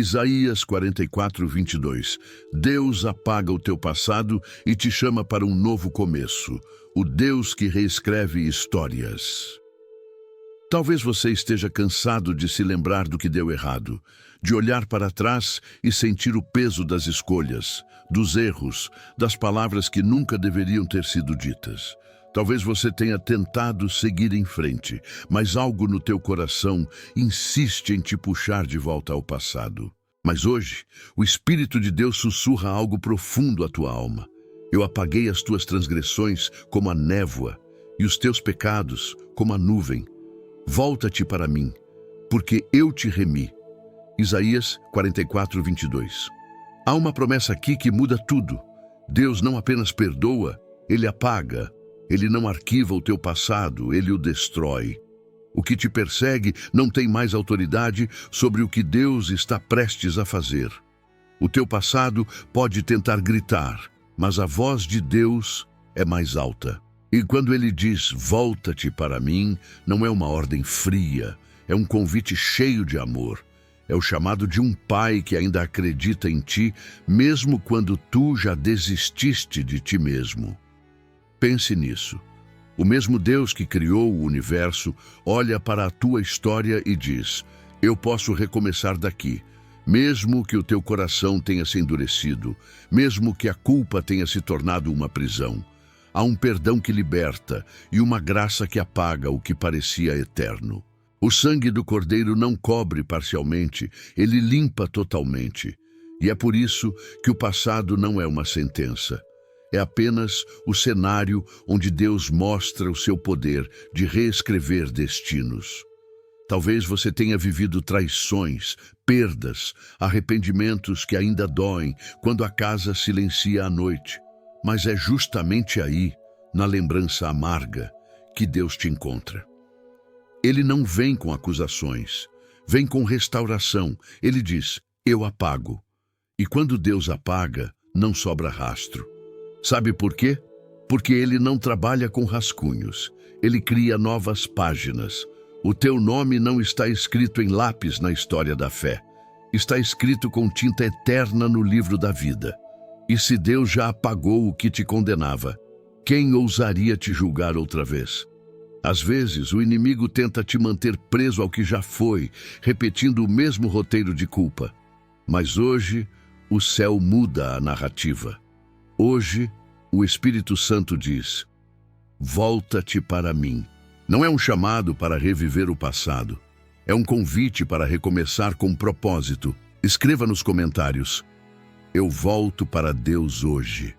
Isaías 44:22. Deus apaga o teu passado e te chama para um novo começo. O Deus que reescreve histórias. Talvez você esteja cansado de se lembrar do que deu errado, de olhar para trás e sentir o peso das escolhas, dos erros, das palavras que nunca deveriam ter sido ditas. Talvez você tenha tentado seguir em frente, mas algo no teu coração insiste em te puxar de volta ao passado. Mas hoje, o Espírito de Deus sussurra algo profundo à tua alma. Eu apaguei as tuas transgressões como a névoa e os teus pecados como a nuvem. Volta-te para mim, porque eu te remi. Isaías 44:22. Há uma promessa aqui que muda tudo. Deus não apenas perdoa, Ele apaga. Ele não arquiva o teu passado, Ele o destrói. O que te persegue não tem mais autoridade sobre o que Deus está prestes a fazer. O teu passado pode tentar gritar, mas a voz de Deus é mais alta. E quando Ele diz, volta-te para mim, não é uma ordem fria, é um convite cheio de amor. É o chamado de um pai que ainda acredita em ti, mesmo quando tu já desististe de ti mesmo. Pense nisso. O mesmo Deus que criou o universo olha para a tua história e diz, eu posso recomeçar daqui, mesmo que o teu coração tenha se endurecido, mesmo que a culpa tenha se tornado uma prisão. Há um perdão que liberta e uma graça que apaga o que parecia eterno. O sangue do Cordeiro não cobre parcialmente, ele limpa totalmente. E é por isso que o passado não é uma sentença. É apenas o cenário onde Deus mostra o seu poder de reescrever destinos. Talvez você tenha vivido traições, perdas, arrependimentos que ainda doem quando a casa silencia à noite. Mas é justamente aí, na lembrança amarga, que Deus te encontra. Ele não vem com acusações, vem com restauração. Ele diz, eu apago. E quando Deus apaga, não sobra rastro. Sabe por quê? Porque Ele não trabalha com rascunhos. Ele cria novas páginas. O teu nome não está escrito em lápis na história da fé. Está escrito com tinta eterna no livro da vida. E se Deus já apagou o que te condenava, quem ousaria te julgar outra vez? Às vezes, o inimigo tenta te manter preso ao que já foi, repetindo o mesmo roteiro de culpa. Mas hoje, o céu muda a narrativa. Hoje, o Espírito Santo diz, volta-te para mim. Não é um chamado para reviver o passado. É um convite para recomeçar com propósito. Escreva nos comentários, eu volto para Deus hoje.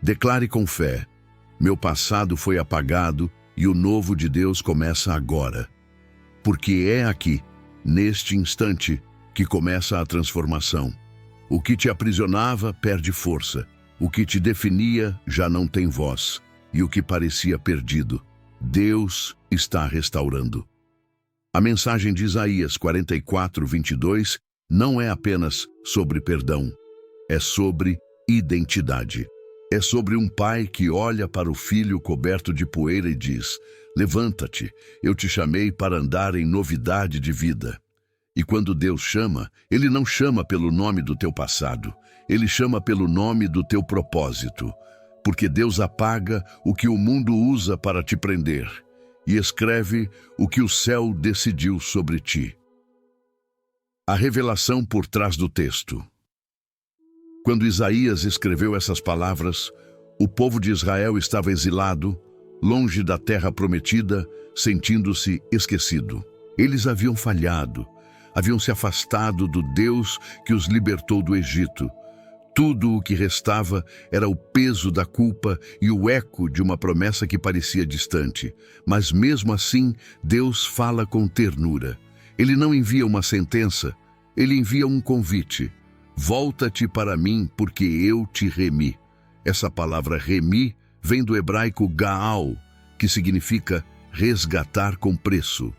Declare com fé, meu passado foi apagado e o novo de Deus começa agora. Porque é aqui, neste instante, que começa a transformação. O que te aprisionava perde força. O que te definia já não tem voz, e o que parecia perdido, Deus está restaurando. A mensagem de Isaías 44:22 não é apenas sobre perdão, é sobre identidade. É sobre um pai que olha para o filho coberto de poeira e diz, levanta-te, eu te chamei para andar em novidade de vida. E quando Deus chama, Ele não chama pelo nome do teu passado, Ele chama pelo nome do teu propósito, porque Deus apaga o que o mundo usa para te prender e escreve o que o céu decidiu sobre ti. A revelação por trás do texto. Quando Isaías escreveu essas palavras, o povo de Israel estava exilado, longe da terra prometida, sentindo-se esquecido. Eles haviam falhado, haviam se afastado do Deus que os libertou do Egito. Tudo o que restava era o peso da culpa e o eco de uma promessa que parecia distante. Mas mesmo assim, Deus fala com ternura. Ele não envia uma sentença, Ele envia um convite. Volta-te para mim, porque eu te remi. Essa palavra remi vem do hebraico gaal, que significa resgatar com preço.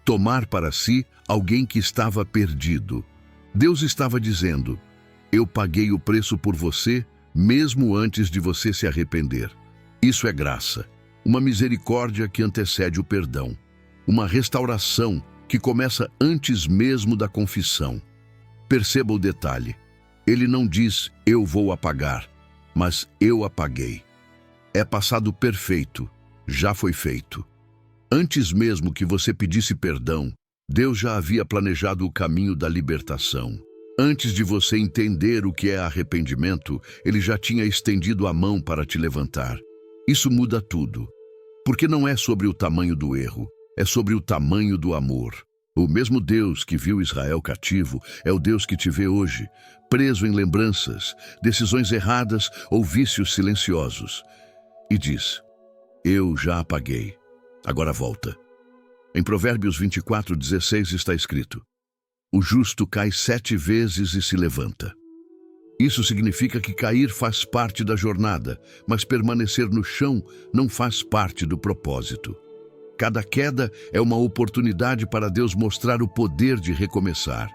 Tomar para si alguém que estava perdido. Deus estava dizendo, eu paguei o preço por você, mesmo antes de você se arrepender. Isso é graça, uma misericórdia que antecede o perdão, uma restauração que começa antes mesmo da confissão. Perceba o detalhe. Ele não diz, eu vou apagar, mas eu apaguei. É passado perfeito, já foi feito. Antes mesmo que você pedisse perdão, Deus já havia planejado o caminho da libertação. Antes de você entender o que é arrependimento, Ele já tinha estendido a mão para te levantar. Isso muda tudo, porque não é sobre o tamanho do erro, é sobre o tamanho do amor. O mesmo Deus que viu Israel cativo é o Deus que te vê hoje, preso em lembranças, decisões erradas ou vícios silenciosos. E diz, eu já apaguei, agora volta. Em Provérbios 24:16 está escrito, o justo cai 7 vezes e se levanta. Isso significa que cair faz parte da jornada, mas permanecer no chão não faz parte do propósito. Cada queda é uma oportunidade para Deus mostrar o poder de recomeçar.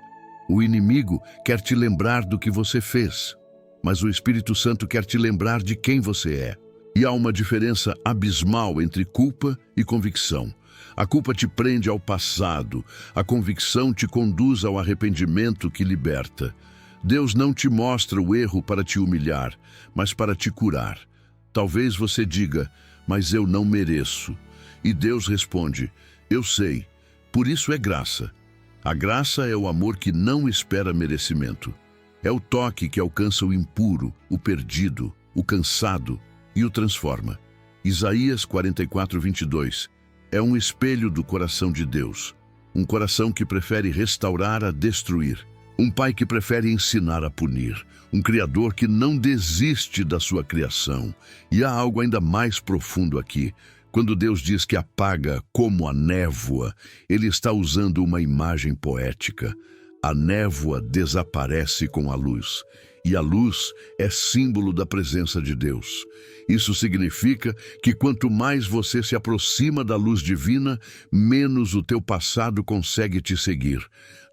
O inimigo quer te lembrar do que você fez, mas o Espírito Santo quer te lembrar de quem você é. E há uma diferença abismal entre culpa e convicção. A culpa te prende ao passado, a convicção te conduz ao arrependimento que liberta. Deus não te mostra o erro para te humilhar, mas para te curar. Talvez você diga, mas eu não mereço. E Deus responde, eu sei, por isso é graça. A graça é o amor que não espera merecimento. É o toque que alcança o impuro, o perdido, o cansado e o transforma. Isaías 44:22 é um espelho do coração de Deus. Um coração que prefere restaurar a destruir. Um pai que prefere ensinar a punir. Um criador que não desiste da sua criação. E há algo ainda mais profundo aqui. Quando Deus diz que apaga como a névoa, Ele está usando uma imagem poética. A névoa desaparece com a luz, e a luz é símbolo da presença de Deus. Isso significa que quanto mais você se aproxima da luz divina, menos o teu passado consegue te seguir.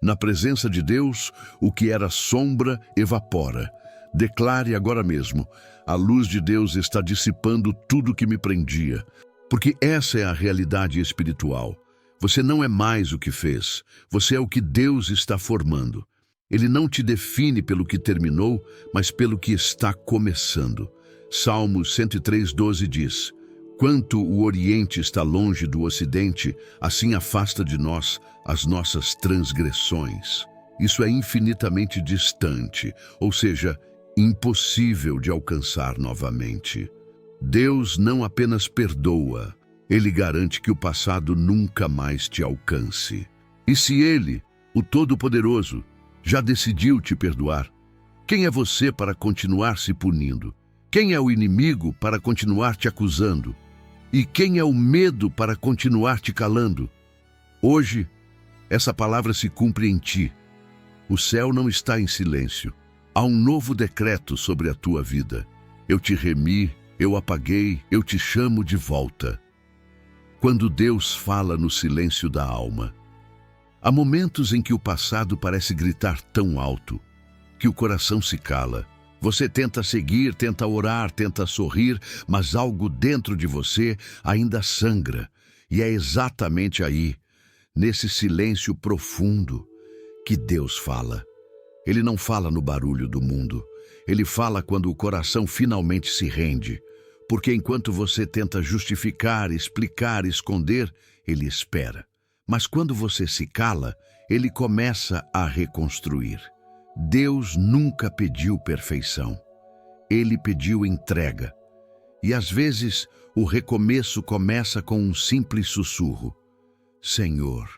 Na presença de Deus, o que era sombra evapora. Declare agora mesmo, a luz de Deus está dissipando tudo que me prendia. Porque essa é a realidade espiritual. Você não é mais o que fez, você é o que Deus está formando. Ele não te define pelo que terminou, mas pelo que está começando. Salmos 103:12 diz, quanto o Oriente está longe do Ocidente, assim afasta de nós as nossas transgressões. Isso é infinitamente distante, ou seja, impossível de alcançar novamente. Deus não apenas perdoa, Ele garante que o passado nunca mais te alcance. E se Ele, o Todo-Poderoso, já decidiu te perdoar, quem é você para continuar se punindo? Quem é o inimigo para continuar te acusando? E quem é o medo para continuar te calando? Hoje, essa palavra se cumpre em ti. O céu não está em silêncio. Há um novo decreto sobre a tua vida. Eu te remi, eu apaguei, eu te chamo de volta. Quando Deus fala no silêncio da alma, há momentos em que o passado parece gritar tão alto que o coração se cala. Você tenta seguir, tenta orar, tenta sorrir, mas algo dentro de você ainda sangra. E é exatamente aí, nesse silêncio profundo, que Deus fala. Ele não fala no barulho do mundo. Ele fala quando o coração finalmente se rende. Porque enquanto você tenta justificar, explicar, esconder, Ele espera. Mas quando você se cala, Ele começa a reconstruir. Deus nunca pediu perfeição. Ele pediu entrega. E às vezes, o recomeço começa com um simples sussurro. Senhor,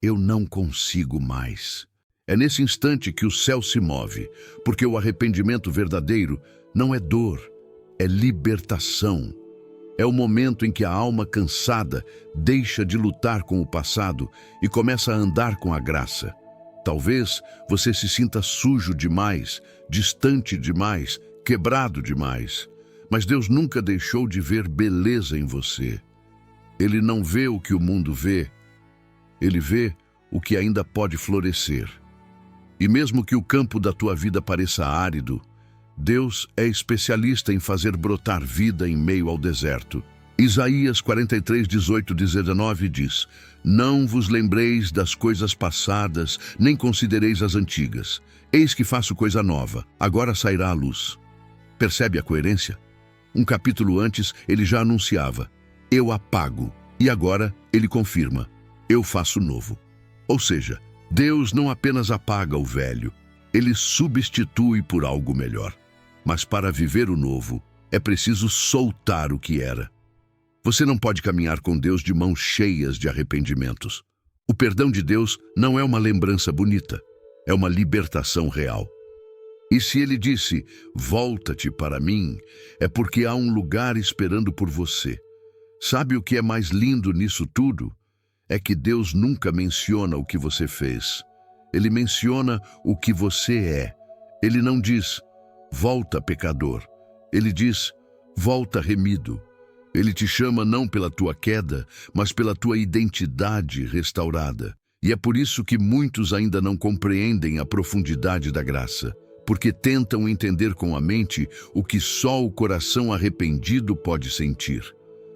eu não consigo mais. É nesse instante que o céu se move, porque o arrependimento verdadeiro não é dor, é libertação. É o momento em que a alma cansada deixa de lutar com o passado e começa a andar com a graça. Talvez você se sinta sujo demais, distante demais, quebrado demais. Mas Deus nunca deixou de ver beleza em você. Ele não vê o que o mundo vê. Ele vê o que ainda pode florescer. E mesmo que o campo da tua vida pareça árido, Deus é especialista em fazer brotar vida em meio ao deserto. Isaías 43, 18, 19 diz: Não vos lembreis das coisas passadas, nem considereis as antigas. Eis que faço coisa nova, agora sairá à luz. Percebe a coerência? Um capítulo antes, ele já anunciava: Eu apago. E agora, ele confirma: Eu faço novo. Ou seja, Deus não apenas apaga o velho, ele substitui por algo melhor. Mas para viver o novo, é preciso soltar o que era. Você não pode caminhar com Deus de mãos cheias de arrependimentos. O perdão de Deus não é uma lembrança bonita, é uma libertação real. E se ele disse, volta-te para mim, é porque há um lugar esperando por você. Sabe o que é mais lindo nisso tudo? É que Deus nunca menciona o que você fez. Ele menciona o que você é. Ele não diz, volta, pecador. Ele diz, volta, remido. Ele te chama não pela tua queda, mas pela tua identidade restaurada. E é por isso que muitos ainda não compreendem a profundidade da graça, porque tentam entender com a mente o que só o coração arrependido pode sentir.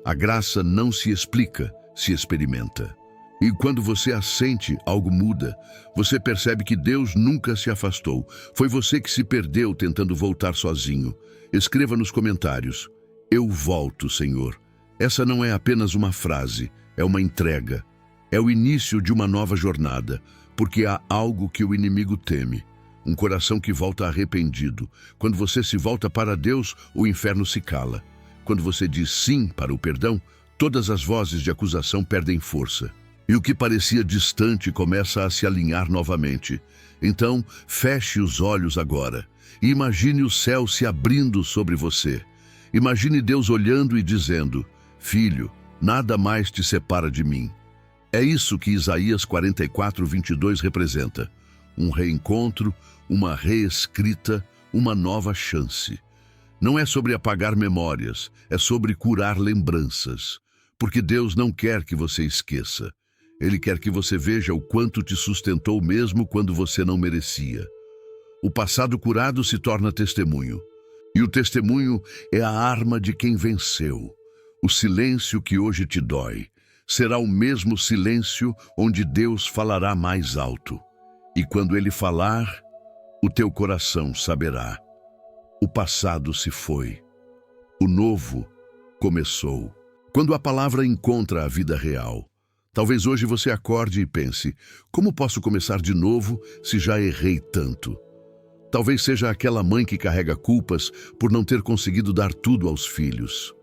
A graça não se explica, se experimenta. E quando você a sente, algo muda. Você percebe que Deus nunca se afastou. Foi você que se perdeu tentando voltar sozinho. Escreva nos comentários: Eu volto, Senhor. Essa não é apenas uma frase, é uma entrega. É o início de uma nova jornada, porque há algo que o inimigo teme. Um coração que volta arrependido. Quando você se volta para Deus, o inferno se cala. Quando você diz sim para o perdão, todas as vozes de acusação perdem força. E o que parecia distante começa a se alinhar novamente. Então, feche os olhos agora e imagine o céu se abrindo sobre você. Imagine Deus olhando e dizendo, filho, nada mais te separa de mim. É isso que Isaías 44, 22 representa. Um reencontro, uma reescrita, uma nova chance. Não é sobre apagar memórias, é sobre curar lembranças. Porque Deus não quer que você esqueça. Ele quer que você veja o quanto te sustentou mesmo quando você não merecia. O passado curado se torna testemunho. E o testemunho é a arma de quem venceu. O silêncio que hoje te dói será o mesmo silêncio onde Deus falará mais alto. E quando Ele falar, o teu coração saberá. O passado se foi. O novo começou. Quando a palavra encontra a vida real, talvez hoje você acorde e pense, como posso começar de novo se já errei tanto? Talvez seja aquela mãe que carrega culpas por não ter conseguido dar tudo aos filhos.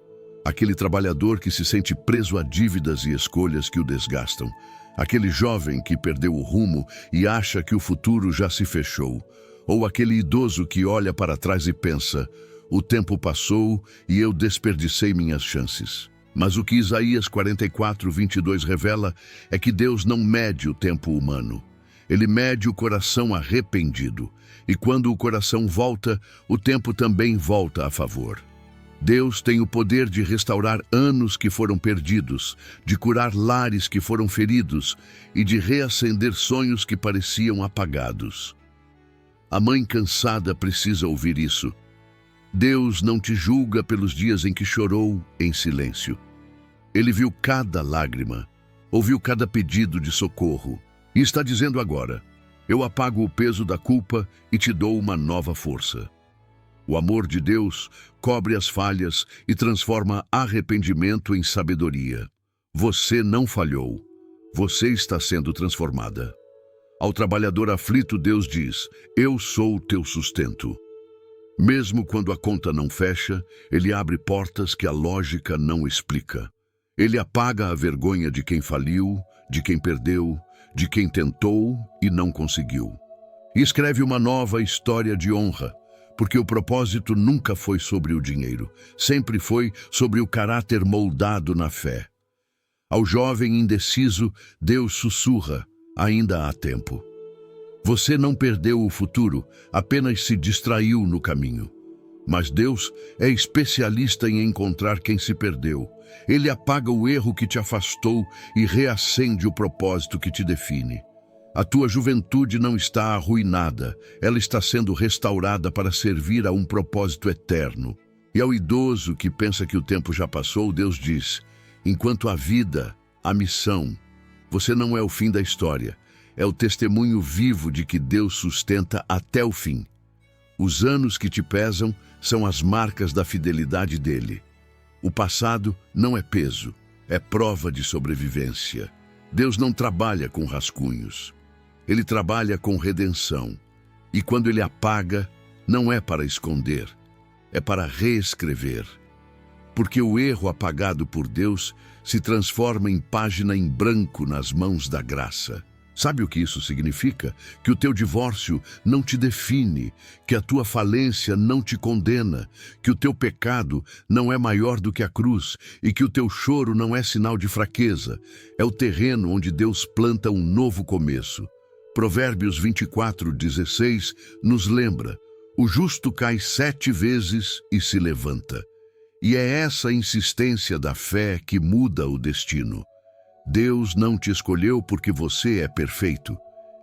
Aquele trabalhador que se sente preso a dívidas e escolhas que o desgastam. Aquele jovem que perdeu o rumo e acha que o futuro já se fechou. Ou aquele idoso que olha para trás e pensa, o tempo passou e eu desperdicei minhas chances. Mas o que Isaías 44, 22 revela é que Deus não mede o tempo humano. Ele mede o coração arrependido. E quando o coração volta, o tempo também volta a favor. Deus tem o poder de restaurar anos que foram perdidos, de curar lares que foram feridos e de reacender sonhos que pareciam apagados. A mãe cansada precisa ouvir isso. Deus não te julga pelos dias em que chorou em silêncio. Ele viu cada lágrima, ouviu cada pedido de socorro e está dizendo agora, eu apago o peso da culpa e te dou uma nova força. O amor de Deus cobre as falhas e transforma arrependimento em sabedoria. Você não falhou. Você está sendo transformada. Ao trabalhador aflito, Deus diz, eu sou o teu sustento. Mesmo quando a conta não fecha, Ele abre portas que a lógica não explica. Ele apaga a vergonha de quem faliu, de quem perdeu, de quem tentou e não conseguiu. E escreve uma nova história de honra, porque o propósito nunca foi sobre o dinheiro, sempre foi sobre o caráter moldado na fé. Ao jovem indeciso, Deus sussurra, ainda há tempo. Você não perdeu o futuro, apenas se distraiu no caminho. Mas Deus é especialista em encontrar quem se perdeu. Ele apaga o erro que te afastou e reacende o propósito que te define. A tua juventude não está arruinada, ela está sendo restaurada para servir a um propósito eterno. E ao idoso que pensa que o tempo já passou, Deus diz: enquanto há vida, há missão. Você não é o fim da história, é o testemunho vivo de que Deus sustenta até o fim. Os anos que te pesam são as marcas da fidelidade dele. O passado não é peso, é prova de sobrevivência. Deus não trabalha com rascunhos. Ele trabalha com redenção. E quando ele apaga, não é para esconder, é para reescrever. Porque o erro apagado por Deus se transforma em página em branco nas mãos da graça. Sabe o que isso significa? Que o teu divórcio não te define, que a tua falência não te condena, que o teu pecado não é maior do que a cruz e que o teu choro não é sinal de fraqueza. É o terreno onde Deus planta um novo começo. Provérbios 24:16 nos lembra: o justo cai 7 vezes e se levanta. E é essa insistência da fé que muda o destino. Deus não te escolheu porque você é perfeito.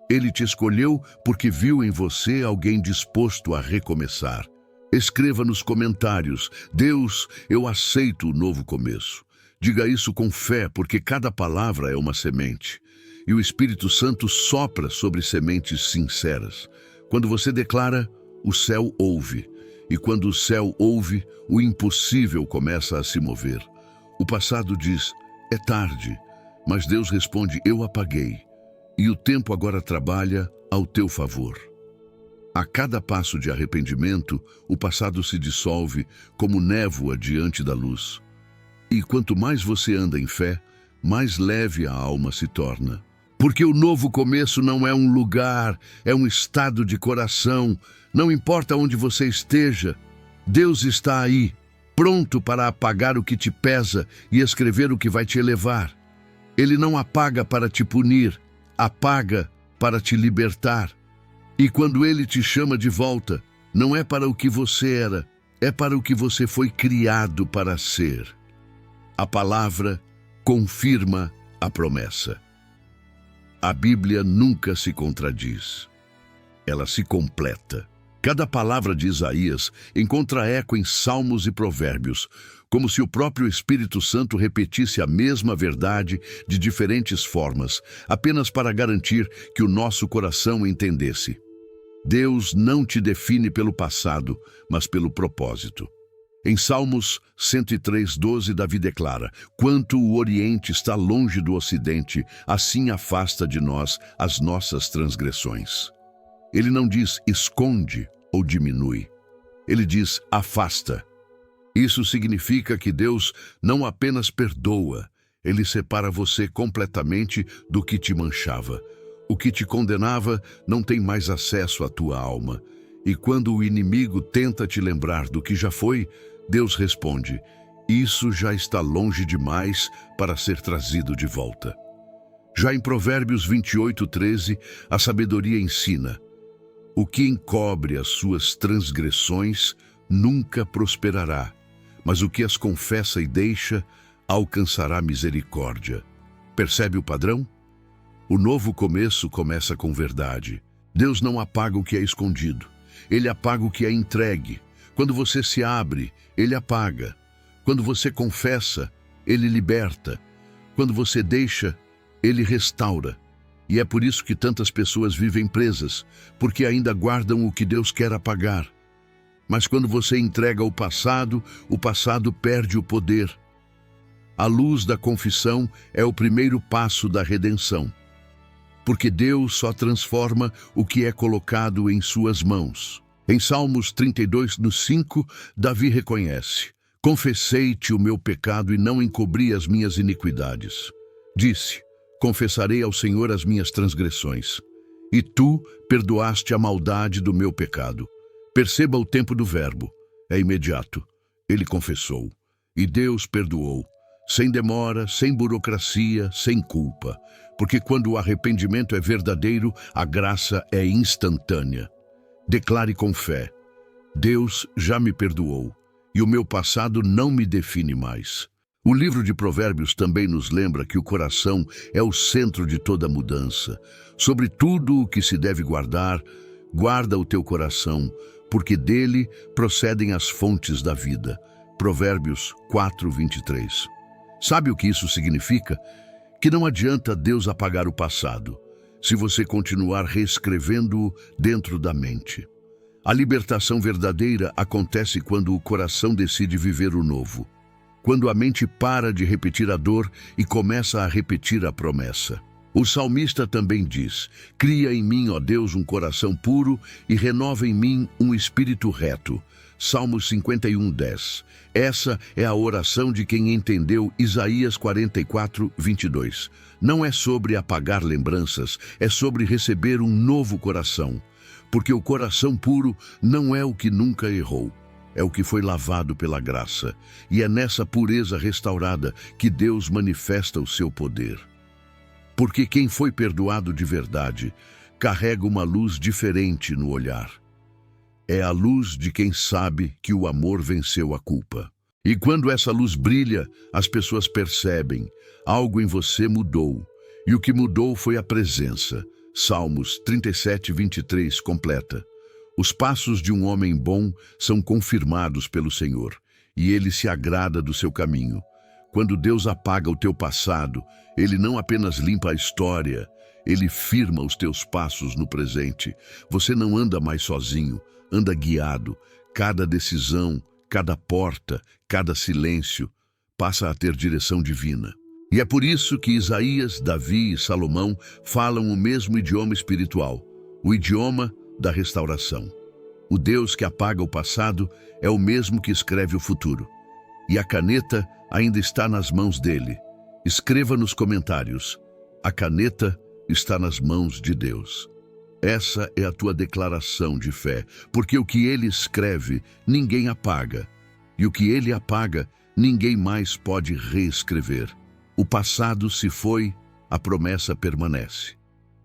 Ele te escolheu porque viu em você alguém disposto a recomeçar. Escreva nos comentários: Deus, eu aceito o novo começo. Diga isso com fé, porque cada palavra é uma semente. E o Espírito Santo sopra sobre sementes sinceras. Quando você declara, o céu ouve. E quando o céu ouve, o impossível começa a se mover. O passado diz: é tarde. Mas Deus responde: eu apaguei, e o tempo agora trabalha ao teu favor. A cada passo de arrependimento, o passado se dissolve como névoa diante da luz. E quanto mais você anda em fé, mais leve a alma se torna. Porque o novo começo não é um lugar, é um estado de coração. Não importa onde você esteja, Deus está aí, pronto para apagar o que te pesa e escrever o que vai te elevar. Ele não apaga para te punir, apaga para te libertar. E quando ele te chama de volta, não é para o que você era, é para o que você foi criado para ser. A palavra confirma a promessa. A Bíblia nunca se contradiz. Ela se completa. Cada palavra de Isaías encontra eco em Salmos e Provérbios, como se o próprio Espírito Santo repetisse a mesma verdade de diferentes formas, apenas para garantir que o nosso coração entendesse. Deus não te define pelo passado, mas pelo propósito. Em Salmos 103:12, Davi declara: quanto o Oriente está longe do Ocidente, assim afasta de nós as nossas transgressões. Ele não diz esconde ou diminui. Ele diz afasta. Isso significa que Deus não apenas perdoa, Ele separa você completamente do que te manchava. O que te condenava não tem mais acesso à tua alma. E quando o inimigo tenta te lembrar do que já foi, Deus responde: isso já está longe demais para ser trazido de volta. Já em Provérbios 28:13, a sabedoria ensina: o que encobre as suas transgressões nunca prosperará, mas o que as confessa e deixa alcançará misericórdia. Percebe o padrão? O novo começo começa com verdade. Deus não apaga o que é escondido. Ele apaga o que é entregue. Quando você se abre, Ele apaga. Quando você confessa, Ele liberta. Quando você deixa, Ele restaura. E é por isso que tantas pessoas vivem presas, porque ainda guardam o que Deus quer apagar. Mas quando você entrega o passado perde o poder. A luz da confissão é o primeiro passo da redenção. Porque Deus só transforma o que é colocado em suas mãos. Em Salmos 32:5, Davi reconhece: confessei-te o meu pecado e não encobri as minhas iniquidades. Disse: confessarei ao Senhor as minhas transgressões. E tu perdoaste a maldade do meu pecado. Perceba o tempo do verbo. É imediato. Ele confessou. E Deus perdoou. Sem demora, sem burocracia, sem culpa. Porque quando o arrependimento é verdadeiro, a graça é instantânea. Declare com fé: Deus já me perdoou, e o meu passado não me define mais. O livro de Provérbios também nos lembra que o coração é o centro de toda mudança. Sobre tudo o que se deve guardar, guarda o teu coração, porque dele procedem as fontes da vida. Provérbios 4:23. Sabe o que isso significa? Que não adianta Deus apagar o passado, se você continuar reescrevendo-o dentro da mente. A libertação verdadeira acontece quando o coração decide viver o novo, quando a mente para de repetir a dor e começa a repetir a promessa. O salmista também diz: cria em mim, ó Deus, um coração puro e renova em mim um espírito reto. Salmos 51:10. Essa é a oração de quem entendeu Isaías 44:22. Não é sobre apagar lembranças, é sobre receber um novo coração. Porque o coração puro não é o que nunca errou, é o que foi lavado pela graça. E é nessa pureza restaurada que Deus manifesta o seu poder. Porque quem foi perdoado de verdade carrega uma luz diferente no olhar. É a luz de quem sabe que o amor venceu a culpa. E quando essa luz brilha, as pessoas percebem, algo em você mudou. E o que mudou foi a presença. Salmos 37:23 completa: os passos de um homem bom são confirmados pelo Senhor, e ele se agrada do seu caminho. Quando Deus apaga o teu passado, ele não apenas limpa a história, ele firma os teus passos no presente. Você não anda mais sozinho, anda guiado. Cada decisão, cada porta, cada silêncio passa a ter direção divina. E é por isso que Isaías, Davi e Salomão falam o mesmo idioma espiritual, o idioma da restauração. O Deus que apaga o passado é o mesmo que escreve o futuro. E a caneta ainda está nas mãos dele. Escreva nos comentários: a caneta está nas mãos de Deus. Essa é a tua declaração de fé, porque o que ele escreve, ninguém apaga. E o que ele apaga, ninguém mais pode reescrever. O passado se foi, a promessa permanece.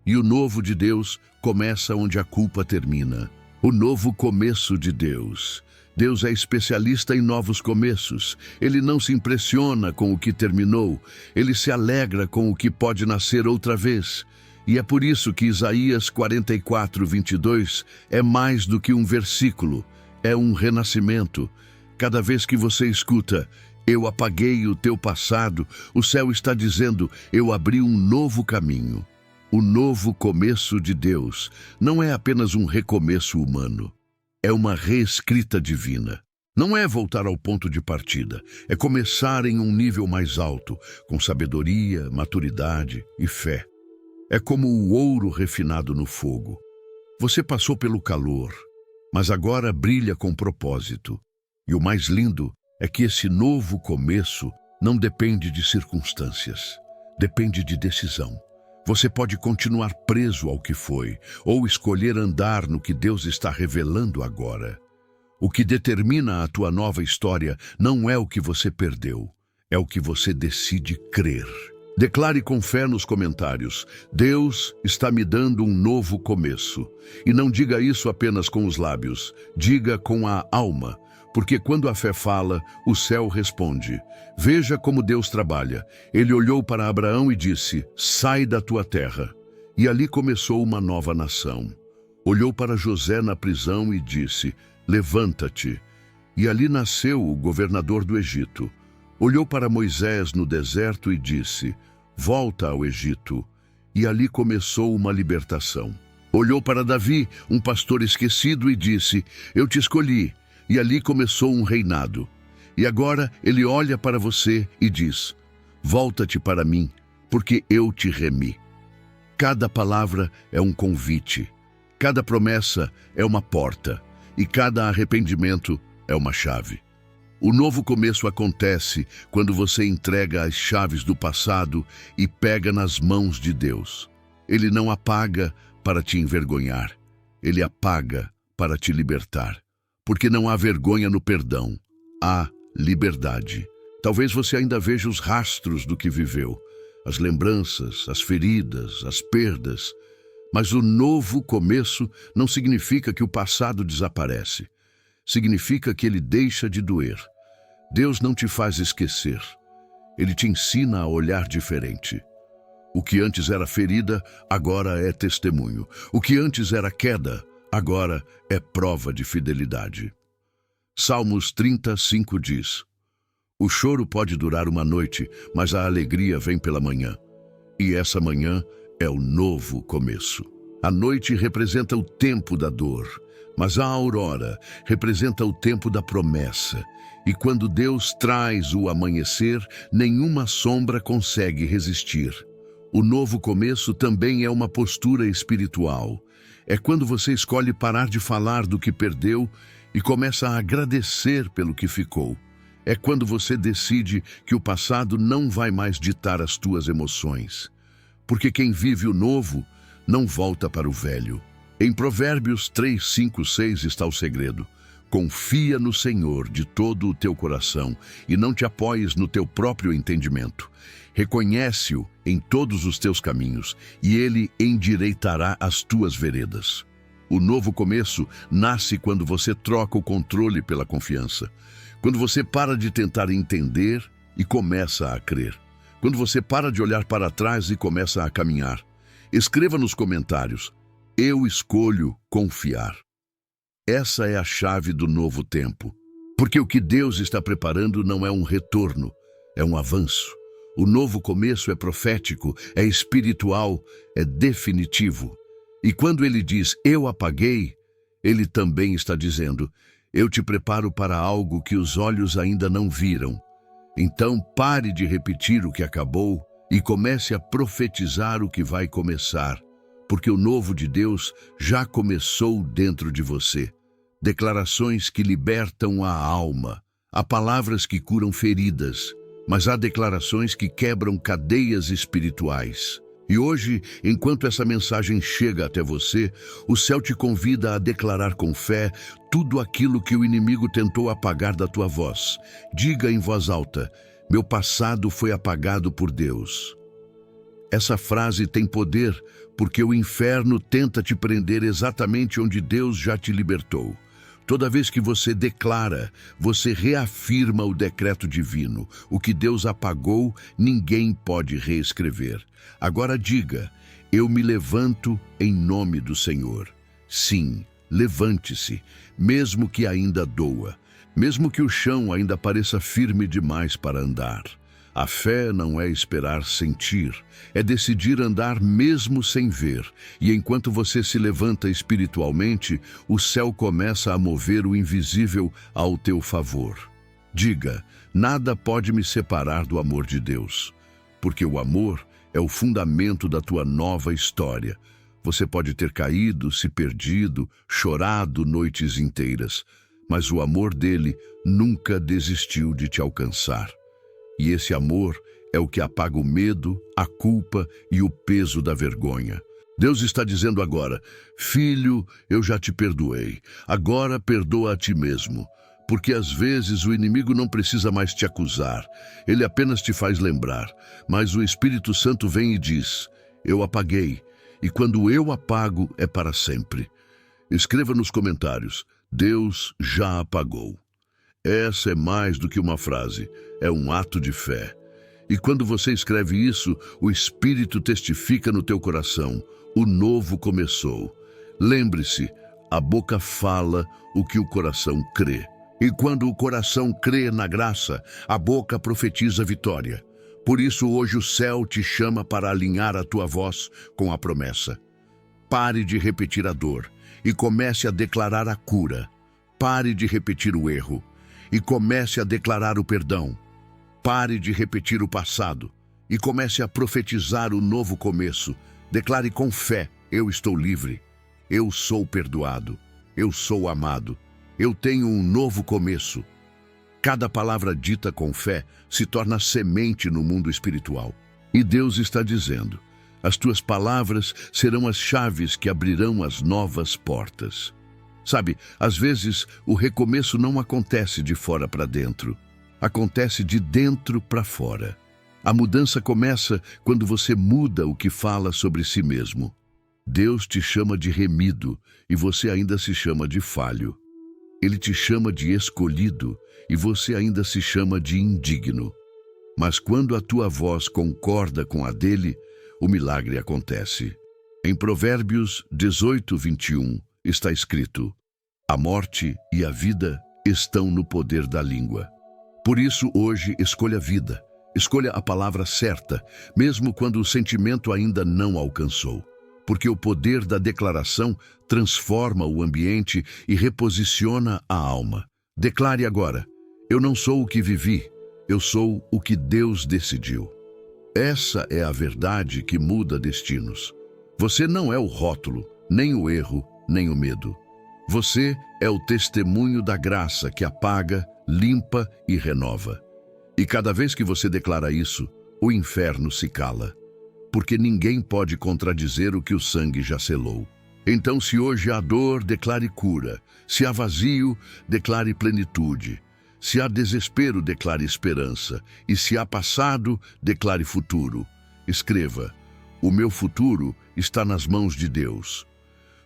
E o novo de Deus começa onde a culpa termina. O novo começo de Deus. Deus é especialista em novos começos. Ele não se impressiona com o que terminou. Ele se alegra com o que pode nascer outra vez. E é por isso que Isaías 44:22 é mais do que um versículo. É um renascimento. Cada vez que você escuta: eu apaguei o teu passado, o céu está dizendo: eu abri um novo caminho. O novo começo de Deus não é apenas um recomeço humano, é uma reescrita divina. Não é voltar ao ponto de partida, é começar em um nível mais alto, com sabedoria, maturidade e fé. É como o ouro refinado no fogo. Você passou pelo calor, mas agora brilha com propósito. E o mais lindo é que esse novo começo não depende de circunstâncias, depende de decisão. Você pode continuar preso ao que foi, ou escolher andar no que Deus está revelando agora. O que determina a tua nova história não é o que você perdeu, é o que você decide crer. Declare com fé nos comentários: Deus está me dando um novo começo. E não diga isso apenas com os lábios, diga com a alma. Porque quando a fé fala, o céu responde. Veja como Deus trabalha. Ele olhou para Abraão e disse: sai da tua terra. E ali começou uma nova nação. Olhou para José na prisão e disse: levanta-te. E ali nasceu o governador do Egito. Olhou para Moisés no deserto e disse: volta ao Egito. E ali começou uma libertação. Olhou para Davi, um pastor esquecido, e disse: eu te escolhi. E ali começou um reinado. E agora ele olha para você e diz: volta-te para mim, porque eu te remi. Cada palavra é um convite, cada promessa é uma porta, e cada arrependimento é uma chave. O novo começo acontece quando você entrega as chaves do passado e pega nas mãos de Deus. Ele não apaga para te envergonhar, ele apaga para te libertar. Porque não há vergonha no perdão, há liberdade. Talvez você ainda veja os rastros do que viveu, as lembranças, as feridas, as perdas. Mas o novo começo não significa que o passado desaparece. Significa que ele deixa de doer. Deus não te faz esquecer. Ele te ensina a olhar diferente. O que antes era ferida, agora é testemunho. O que antes era queda, agora é prova de fidelidade. Salmos 35 diz: o choro pode durar uma noite, mas a alegria vem pela manhã. E essa manhã é o novo começo. A noite representa o tempo da dor, mas a aurora representa o tempo da promessa. E quando Deus traz o amanhecer, nenhuma sombra consegue resistir. O novo começo também é uma postura espiritual. É quando você escolhe parar de falar do que perdeu e começa a agradecer pelo que ficou. É quando você decide que o passado não vai mais ditar as tuas emoções. Porque quem vive o novo não volta para o velho. Em Provérbios 3, 5, 6 está o segredo. Confia no Senhor de todo o teu coração e não te apoies no teu próprio entendimento. Reconhece-o em todos os teus caminhos e ele endireitará as tuas veredas. O novo começo nasce quando você troca o controle pela confiança. Quando você para de tentar entender e começa a crer. Quando você para de olhar para trás e começa a caminhar. Escreva nos comentários: eu escolho confiar. Essa é a chave do novo tempo. Porque o que Deus está preparando não é um retorno, é um avanço. O novo começo é profético, é espiritual, é definitivo. E quando ele diz, eu apaguei, ele também está dizendo, eu te preparo para algo que os olhos ainda não viram. Então pare de repetir o que acabou e comece a profetizar o que vai começar, porque o novo de Deus já começou dentro de você. Declarações que libertam a alma, há palavras que curam feridas, mas há declarações que quebram cadeias espirituais. E hoje, enquanto essa mensagem chega até você, o céu te convida a declarar com fé tudo aquilo que o inimigo tentou apagar da tua voz. Diga em voz alta, meu passado foi apagado por Deus. Essa frase tem poder porque o inferno tenta te prender exatamente onde Deus já te libertou. Toda vez que você declara, você reafirma o decreto divino. O que Deus apagou, ninguém pode reescrever. Agora diga, eu me levanto em nome do Senhor. Sim, levante-se, mesmo que ainda doa, mesmo que o chão ainda pareça firme demais para andar. A fé não é esperar sentir, é decidir andar mesmo sem ver. E enquanto você se levanta espiritualmente, o céu começa a mover o invisível ao teu favor. Diga, nada pode me separar do amor de Deus, porque o amor é o fundamento da tua nova história. Você pode ter caído, se perdido, chorado noites inteiras, mas o amor dele nunca desistiu de te alcançar. E esse amor é o que apaga o medo, a culpa e o peso da vergonha. Deus está dizendo agora, filho, eu já te perdoei. Agora perdoa a ti mesmo. Porque às vezes o inimigo não precisa mais te acusar. Ele apenas te faz lembrar. Mas o Espírito Santo vem e diz, eu apaguei. E quando eu apago, é para sempre. Escreva nos comentários, Deus já apagou. Essa é mais do que uma frase, é um ato de fé. E quando você escreve isso, o Espírito testifica no teu coração, o novo começou. Lembre-se, a boca fala o que o coração crê. E quando o coração crê na graça, a boca profetiza vitória. Por isso hoje o céu te chama para alinhar a tua voz com a promessa. Pare de repetir a dor e comece a declarar a cura. Pare de repetir o erro e comece a declarar o perdão. Pare de repetir o passado e comece a profetizar o novo começo. Declare com fé, eu estou livre, eu sou perdoado, eu sou amado, eu tenho um novo começo. Cada palavra dita com fé se torna semente no mundo espiritual. E Deus está dizendo, as tuas palavras serão as chaves que abrirão as novas portas. Sabe, às vezes o recomeço não acontece de fora para dentro. Acontece de dentro para fora. A mudança começa quando você muda o que fala sobre si mesmo. Deus te chama de remido e você ainda se chama de falho. Ele te chama de escolhido e você ainda se chama de indigno. Mas quando a tua voz concorda com a dele, o milagre acontece. Em Provérbios 18, 21, está escrito: a morte e a vida estão no poder da língua. Por isso, hoje, escolha a vida. Escolha a palavra certa, mesmo quando o sentimento ainda não alcançou. Porque o poder da declaração transforma o ambiente e reposiciona a alma. Declare agora: eu não sou o que vivi, eu sou o que Deus decidiu. Essa é a verdade que muda destinos. Você não é o rótulo, nem o erro, nem o medo. Você é o testemunho da graça que apaga, limpa e renova. E cada vez que você declara isso, o inferno se cala. Porque ninguém pode contradizer o que o sangue já selou. Então, se hoje há dor, declare cura. Se há vazio, declare plenitude. Se há desespero, declare esperança. E se há passado, declare futuro. Escreva: o meu futuro está nas mãos de Deus.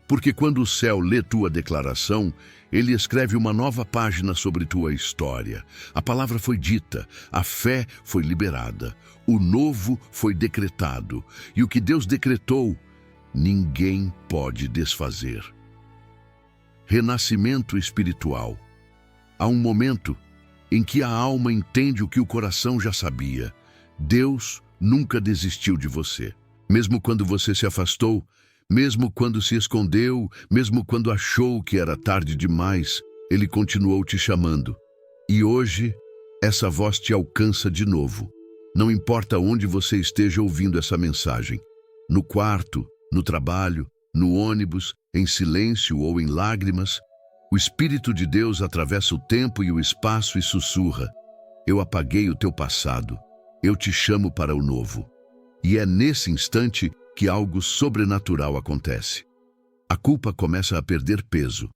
Porque quando o céu lê tua declaração, ele escreve uma nova página sobre tua história. A palavra foi dita, a fé foi liberada, o novo foi decretado. E o que Deus decretou, ninguém pode desfazer. Renascimento espiritual. Há um momento em que a alma entende o que o coração já sabia. Deus nunca desistiu de você. Mesmo quando você se afastou, mesmo quando se escondeu, mesmo quando achou que era tarde demais, Ele continuou te chamando. E hoje, essa voz te alcança de novo. Não importa onde você esteja ouvindo essa mensagem. No quarto, no trabalho, no ônibus, em silêncio ou em lágrimas, o Espírito de Deus atravessa o tempo e o espaço e sussurra: eu apaguei o teu passado, eu te chamo para o novo. E é nesse instante que algo sobrenatural acontece. A culpa começa a perder peso,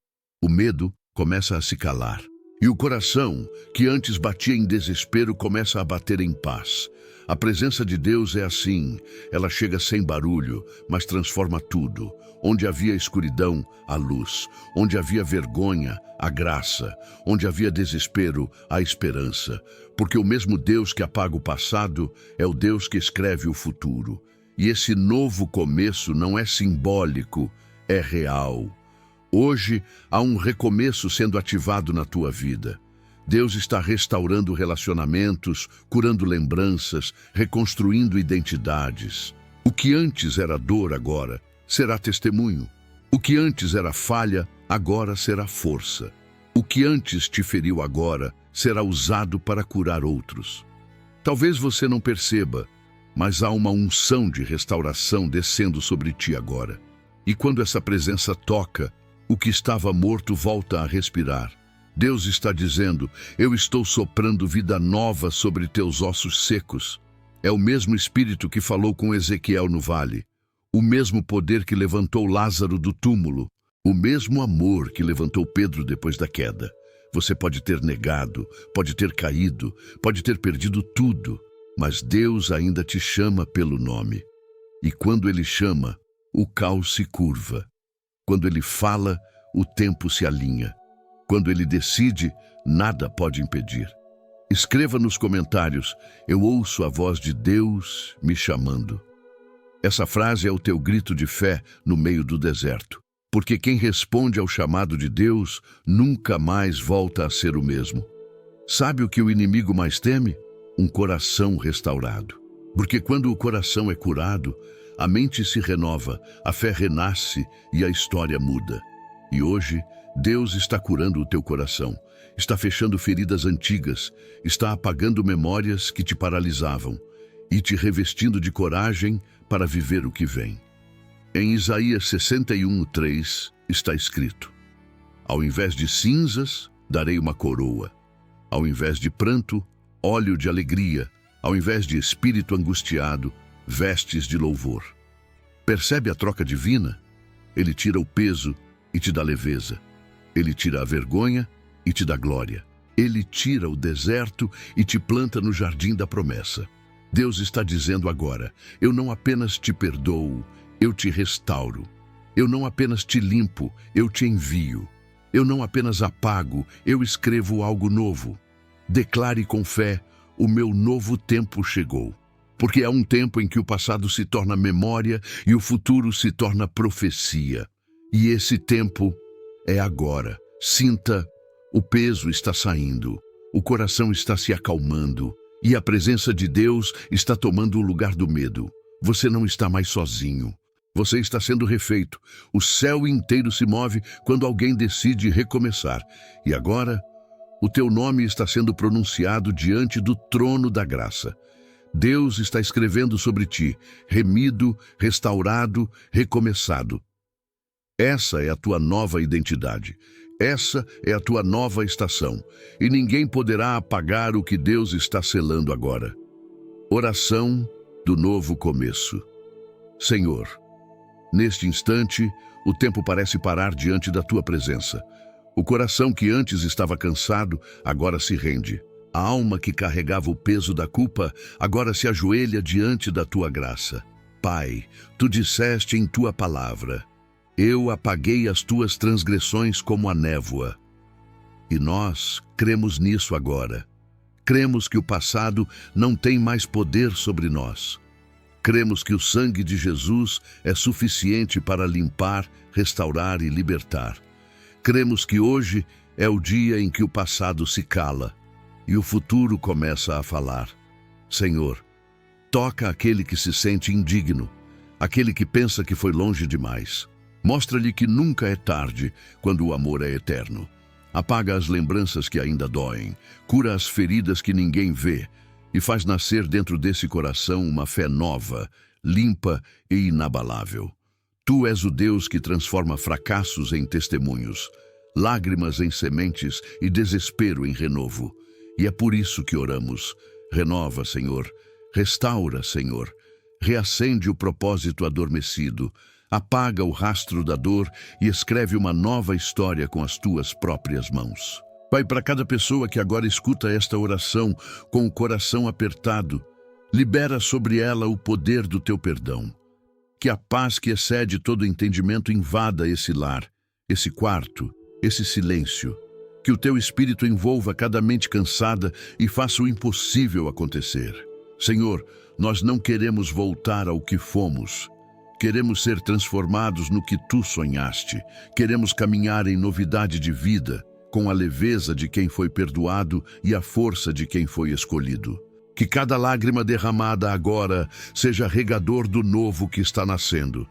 o medo começa a se calar, e o coração, que antes batia em desespero, começa a bater em paz. A presença de Deus é assim, ela chega sem barulho, mas transforma tudo. Onde havia escuridão, a luz. Onde havia vergonha, a graça. Onde havia desespero, a esperança. Porque o mesmo Deus que apaga o passado é o Deus que escreve o futuro. E esse novo começo não é simbólico, é real. Hoje há um recomeço sendo ativado na tua vida. Deus está restaurando relacionamentos, curando lembranças, reconstruindo identidades. O que antes era dor agora será testemunho. O que antes era falha agora será força. O que antes te feriu agora será usado para curar outros. Talvez você não perceba, mas há uma unção de restauração descendo sobre ti agora. E quando essa presença toca, o que estava morto volta a respirar. Deus está dizendo: eu estou soprando vida nova sobre teus ossos secos. É o mesmo Espírito que falou com Ezequiel no vale, o mesmo poder que levantou Lázaro do túmulo, o mesmo amor que levantou Pedro depois da queda. Você pode ter negado, pode ter caído, pode ter perdido tudo, mas Deus ainda te chama pelo nome. E quando Ele chama, o caos se curva. Quando Ele fala, o tempo se alinha. Quando Ele decide, nada pode impedir. Escreva nos comentários: eu ouço a voz de Deus me chamando. Essa frase é o teu grito de fé no meio do deserto. Porque quem responde ao chamado de Deus nunca mais volta a ser o mesmo. Sabe o que o inimigo mais teme? Um coração restaurado. Porque quando o coração é curado, a mente se renova, a fé renasce e a história muda. E hoje, Deus está curando o teu coração, está fechando feridas antigas, está apagando memórias que te paralisavam e te revestindo de coragem para viver o que vem. Em Isaías 61:3 está escrito: ao invés de cinzas, darei uma coroa. Ao invés de pranto, óleo de alegria. Ao invés de espírito angustiado, vestes de louvor. Percebe a troca divina? Ele tira o peso e te dá leveza. Ele tira a vergonha e te dá glória. Ele tira o deserto e te planta no jardim da promessa. Deus está dizendo agora: eu não apenas te perdoo, eu te restauro. Eu não apenas te limpo, eu te envio. Eu não apenas apago, eu escrevo algo novo. Declare com fé: o meu novo tempo chegou. Porque é um tempo em que o passado se torna memória e o futuro se torna profecia. E esse tempo é agora. Sinta, o peso está saindo, o coração está se acalmando e a presença de Deus está tomando o lugar do medo. Você não está mais sozinho. Você está sendo refeito. O céu inteiro se move quando alguém decide recomeçar. E agora, o teu nome está sendo pronunciado diante do trono da graça. Deus está escrevendo sobre ti, remido, restaurado, recomeçado. Essa é a tua nova identidade. Essa é a tua nova estação. E ninguém poderá apagar o que Deus está selando agora. Oração do novo começo. Senhor, neste instante, o tempo parece parar diante da tua presença. O coração que antes estava cansado, agora se rende. A alma que carregava o peso da culpa, agora se ajoelha diante da tua graça. Pai, tu disseste em tua palavra: eu apaguei as tuas transgressões como a névoa. E nós cremos nisso agora. Cremos que o passado não tem mais poder sobre nós. Cremos que o sangue de Jesus é suficiente para limpar, restaurar e libertar. Cremos que hoje é o dia em que o passado se cala e o futuro começa a falar. Senhor, toca aquele que se sente indigno, aquele que pensa que foi longe demais. Mostra-lhe que nunca é tarde quando o amor é eterno. Apaga as lembranças que ainda doem, cura as feridas que ninguém vê e faz nascer dentro desse coração uma fé nova, limpa e inabalável. Tu és o Deus que transforma fracassos em testemunhos, lágrimas em sementes e desespero em renovo. E é por isso que oramos. Renova, Senhor. Restaura, Senhor. Reacende o propósito adormecido. Apaga o rastro da dor e escreve uma nova história com as tuas próprias mãos. Pai, para cada pessoa que agora escuta esta oração com o coração apertado, libera sobre ela o poder do teu perdão. Que a paz que excede todo entendimento invada esse lar, esse quarto, esse silêncio. Que o teu Espírito envolva cada mente cansada e faça o impossível acontecer. Senhor, nós não queremos voltar ao que fomos. Queremos ser transformados no que tu sonhaste. Queremos caminhar em novidade de vida, com a leveza de quem foi perdoado e a força de quem foi escolhido. Que cada lágrima derramada agora seja regador do novo que está nascendo.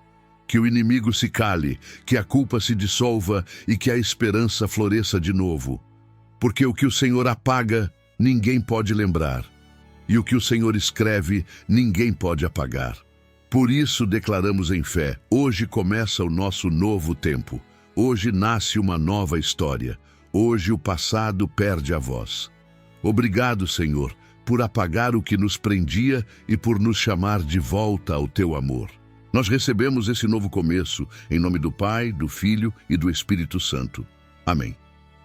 Que o inimigo se cale, que a culpa se dissolva e que a esperança floresça de novo. Porque o que o Senhor apaga, ninguém pode lembrar. E o que o Senhor escreve, ninguém pode apagar. Por isso declaramos em fé: hoje começa o nosso novo tempo. Hoje nasce uma nova história. Hoje o passado perde a voz. Obrigado, Senhor, por apagar o que nos prendia e por nos chamar de volta ao teu amor. Nós recebemos esse novo começo em nome do Pai, do Filho e do Espírito Santo. Amém.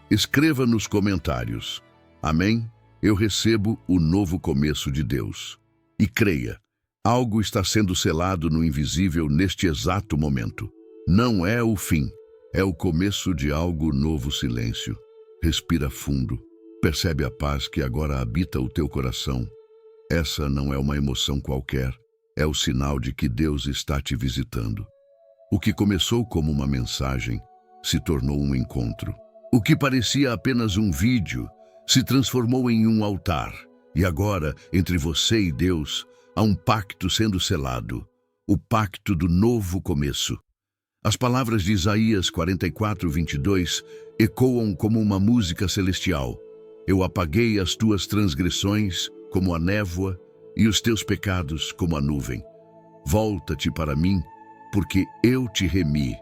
Escreva nos comentários: amém, eu recebo o novo começo de Deus. E creia, algo está sendo selado no invisível neste exato momento. Não é o fim, é o começo de algo novo. Silêncio. Respira fundo. Percebe a paz que agora habita o teu coração. Essa não é uma emoção qualquer. É o sinal de que Deus está te visitando. O que começou como uma mensagem se tornou um encontro. O que parecia apenas um vídeo se transformou em um altar. E agora, entre você e Deus, há um pacto sendo selado. O pacto do novo começo. As palavras de Isaías 44:22 ecoam como uma música celestial. Eu apaguei as tuas transgressões como a névoa e os teus pecados como a nuvem. Volta-te para mim, porque eu te remi.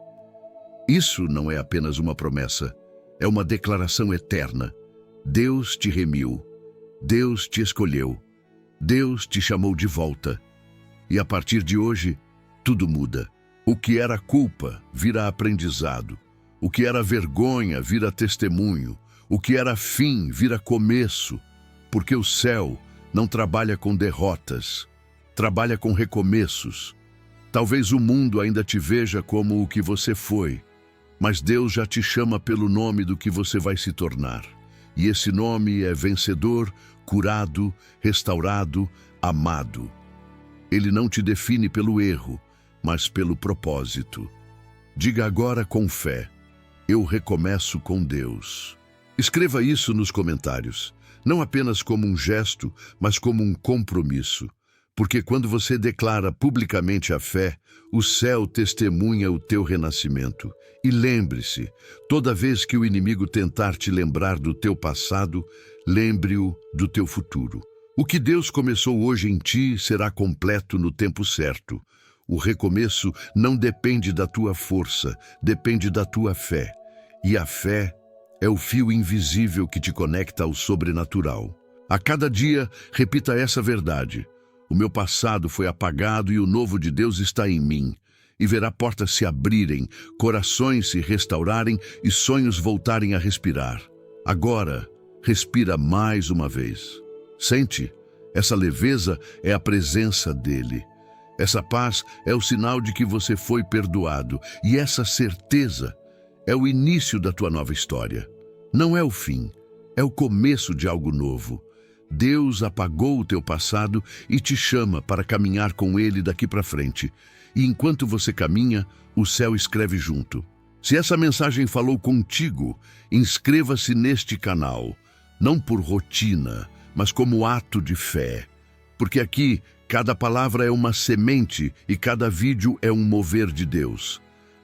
Isso não é apenas uma promessa, é uma declaração eterna. Deus te remiu, Deus te escolheu, Deus te chamou de volta. E a partir de hoje, tudo muda. O que era culpa vira aprendizado. O que era vergonha vira testemunho. O que era fim vira começo. Porque o céu não trabalha com derrotas, trabalha com recomeços. Talvez o mundo ainda te veja como o que você foi, mas Deus já te chama pelo nome do que você vai se tornar. E esse nome é vencedor, curado, restaurado, amado. Ele não te define pelo erro, mas pelo propósito. Diga agora com fé: eu recomeço com Deus. Escreva isso nos comentários, não apenas como um gesto, mas como um compromisso. Porque quando você declara publicamente a fé, o céu testemunha o teu renascimento. E lembre-se, toda vez que o inimigo tentar te lembrar do teu passado, lembre-o do teu futuro. O que Deus começou hoje em ti será completo no tempo certo. O recomeço não depende da tua força, depende da tua fé. E a fé é o fio invisível que te conecta ao sobrenatural. A cada dia, repita essa verdade: o meu passado foi apagado e o novo de Deus está em mim. E verá portas se abrirem, corações se restaurarem e sonhos voltarem a respirar. Agora, respira mais uma vez. Sente? Essa leveza é a presença dele. Essa paz é o sinal de que você foi perdoado. E essa certeza é o início da tua nova história. Não é o fim, é o começo de algo novo. Deus apagou o teu passado e te chama para caminhar com Ele daqui para frente. E enquanto você caminha, o céu escreve junto. Se essa mensagem falou contigo, inscreva-se neste canal, não por rotina, mas como ato de fé. Porque aqui, cada palavra é uma semente e cada vídeo é um mover de Deus.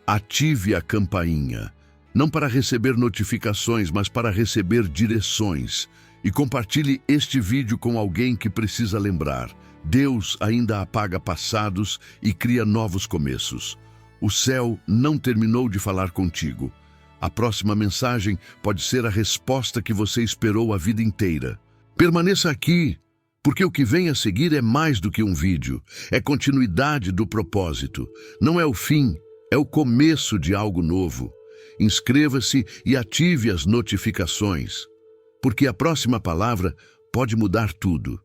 Ative a campainha, não para receber notificações, mas para receber direções. E compartilhe este vídeo com alguém que precisa lembrar: Deus ainda apaga passados e cria novos começos. O céu não terminou de falar contigo. A próxima mensagem pode ser a resposta que você esperou a vida inteira. Permaneça aqui, porque o que vem a seguir é mais do que um vídeo. É continuidade do propósito. Não é o fim, é o começo de algo novo. Inscreva-se e ative as notificações, porque a próxima palavra pode mudar tudo.